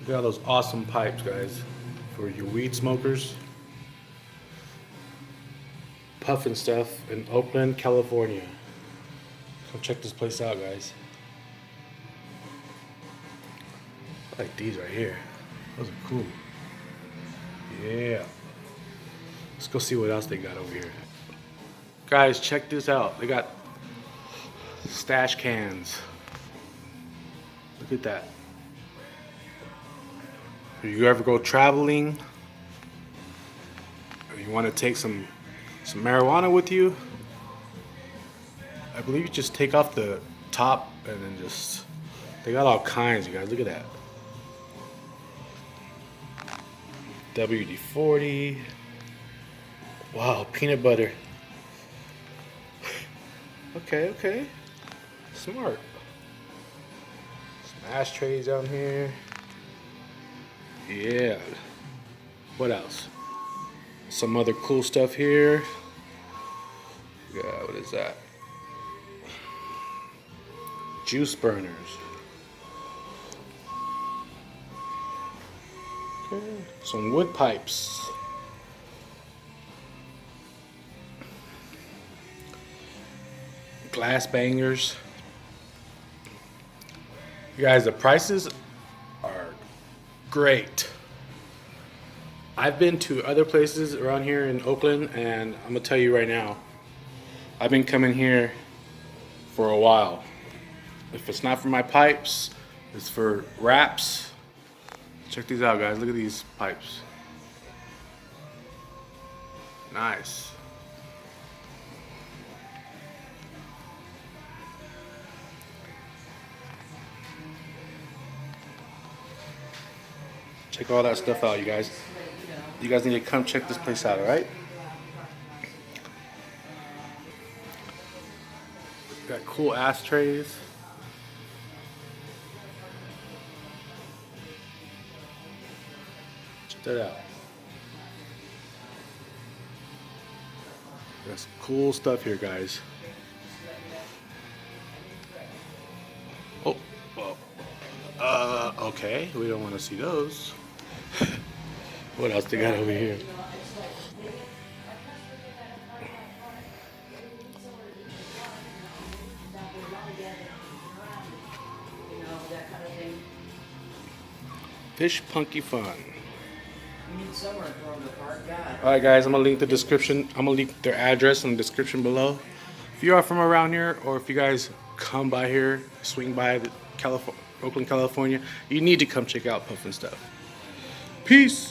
Look at all those awesome pipes, guys, for your weed smokers. Puffin stuff in Oakland, California. Come check this place out, guys. I like these right here. Those are cool. Yeah. Let's go see what else they got over here. Guys, check this out. They got stash cans. Look at that. If you ever go traveling, or you want to take some marijuana with you, I believe you just take off the top and then just, they got all kinds, you guys. Look at that. WD-40. Wow, peanut butter. Okay. Smart. Some ashtrays down here. Yeah. What else? Some other cool stuff here. Yeah, what is that? Juice burners. Okay. Some wood pipes. Glass bangers. You guys, the prices are great. I've been to other places around here in Oakland, and I'm gonna tell you right now, I've been coming here for a while. If it's not for my pipes, it's for wraps. Check these out, guys. Look at these pipes. Nice. Check all that stuff out, you guys. You guys need to come check this place out, alright? Got cool ashtrays. Check that out. Got some cool stuff here, guys. Okay, we don't want to see those. What else they got over here? Fish Punky Fun. Alright guys, I'm gonna link the description. I'm gonna link their address in the description below. If you are from around here, or if you guys come by here, swing by the Oakland, California, you need to come check out Puffin stuff. Peace.